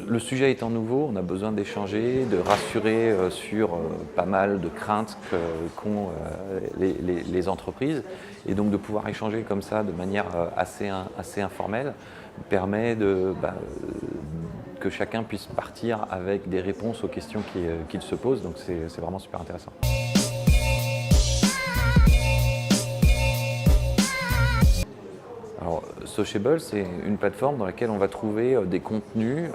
Le sujet étant nouveau, on a besoin d'échanger, de rassurer sur pas mal de craintes qu'ont les entreprises. Et donc de pouvoir échanger comme ça de manière assez informelle permet que chacun puisse partir avec des réponses aux questions qu'il se pose. Donc c'est vraiment super intéressant. Alors, Sociable, c'est une plateforme dans laquelle on va trouver des contenus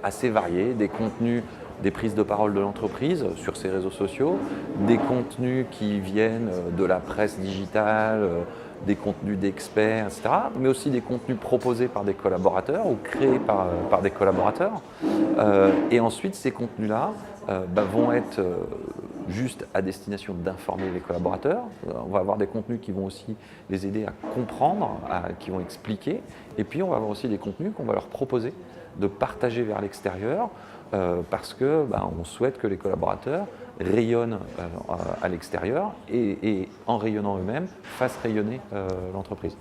assez variés, des contenus, des prises de parole de l'entreprise sur ses réseaux sociaux, des contenus qui viennent de la presse digitale, des contenus d'experts, etc., mais aussi des contenus proposés par des collaborateurs ou créés par des collaborateurs. Et ensuite, ces contenus-là vont être juste à destination d'informer les collaborateurs. On va avoir des contenus qui vont aussi les aider à comprendre, qui vont expliquer. Et puis, on va avoir aussi des contenus qu'on va leur proposer de partager vers l'extérieur parce que on souhaite que les collaborateurs rayonnent à l'extérieur et en rayonnant eux-mêmes, fassent rayonner l'entreprise.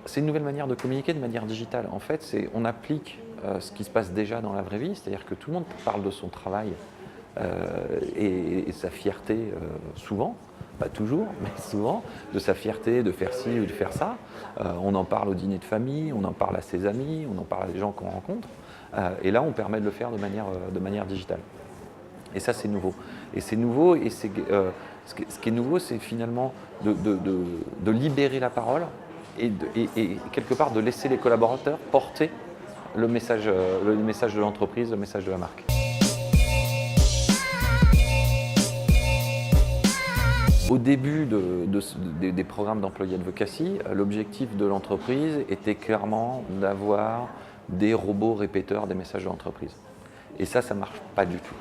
C'est une nouvelle manière de communiquer de manière digitale. En fait, on applique ce qui se passe déjà dans la vraie vie, c'est-à-dire que tout le monde parle de son travail et sa fierté souvent, pas toujours, mais souvent, de sa fierté de faire ci ou de faire ça. On en parle au dîner de famille, on en parle à ses amis, on en parle à des gens qu'on rencontre. Et là, on permet de le faire de manière digitale. Et ça, c'est nouveau. Et c'est nouveau, et ce qui est nouveau, c'est finalement de libérer la parole et quelque part de laisser les collaborateurs porter le message de l'entreprise, le message de la marque. Au début des programmes d'employé advocacy, l'objectif de l'entreprise était clairement d'avoir des robots répéteurs des messages de l'entreprise. Et ça ne marche pas du tout.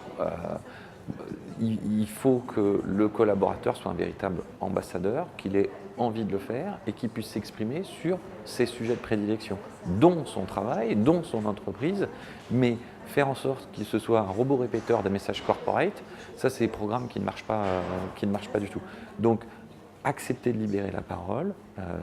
Il faut que le collaborateur soit un véritable ambassadeur, qu'il ait envie de le faire et qu'il puisse s'exprimer sur ses sujets de prédilection, dont son travail, dont son entreprise, mais faire en sorte qu'il se soit un robot répéteur des messages corporate, ça c'est des programmes qui ne marchent pas du tout. Donc accepter de libérer la parole,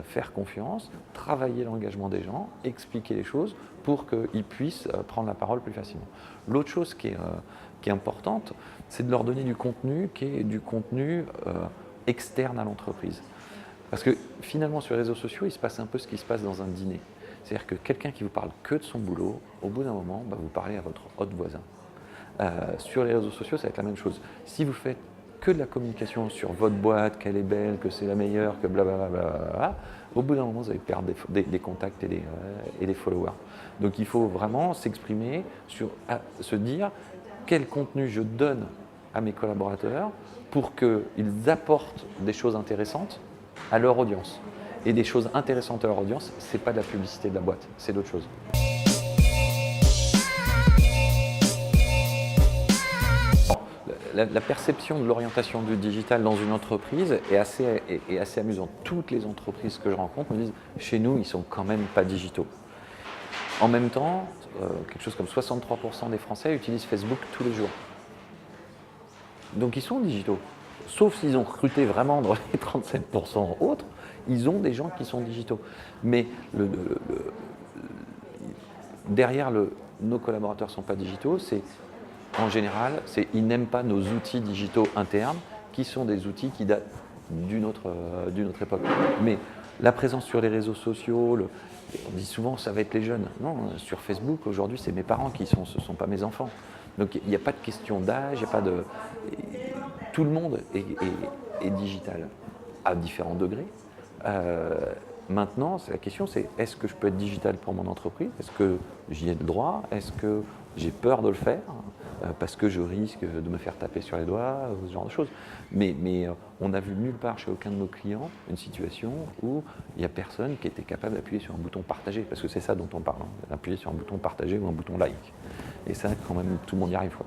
faire confiance, travailler l'engagement des gens, expliquer les choses pour qu'ils puissent prendre la parole plus facilement. L'autre chose qui est importante, c'est de leur donner du contenu qui est du contenu externe à l'entreprise. Parce que finalement, sur les réseaux sociaux, il se passe un peu ce qui se passe dans un dîner. C'est-à-dire que quelqu'un qui vous parle que de son boulot, au bout d'un moment, vous parlez à votre autre voisin. Sur les réseaux sociaux, ça va être la même chose. Si vous faites que de la communication sur votre boîte, qu'elle est belle, que c'est la meilleure, que blablabla, au bout d'un moment, vous allez perdre des contacts et des followers. Donc il faut vraiment s'exprimer se dire quel contenu je donne à mes collaborateurs pour qu'ils apportent des choses intéressantes à leur audience. Et des choses intéressantes à leur audience, ce n'est pas de la publicité de la boîte, c'est d'autres choses. La perception de l'orientation du digital dans une entreprise est assez amusante. Toutes les entreprises que je rencontre me disent « chez nous, ils ne sont quand même pas digitaux ». En même temps, quelque chose comme 63% des Français utilisent Facebook tous les jours. Donc ils sont digitaux. Sauf s'ils ont recruté vraiment dans les 37% autres, ils ont des gens qui sont digitaux. Mais derrière nos collaborateurs ne sont pas digitaux, en général, ils n'aiment pas nos outils digitaux internes, qui sont des outils qui datent d'une autre époque. Mais la présence sur les réseaux sociaux, on dit souvent ça va être les jeunes. Non, sur Facebook, aujourd'hui, c'est mes parents ce ne sont pas mes enfants. Donc il n'y a pas de question d'âge, tout le monde est digital à différents degrés. Maintenant, la question c'est est-ce que je peux être digital pour mon entreprise? Est-ce que j'y ai le droit? Est-ce que j'ai peur de le faire parce que je risque de me faire taper sur les doigts, ce genre de choses. Mais on n'a vu nulle part chez aucun de nos clients une situation où il n'y a personne qui était capable d'appuyer sur un bouton partager, parce que c'est ça dont on parle, appuyer sur un bouton partager ou un bouton like. Et ça, quand même, tout le monde y arrive, quoi.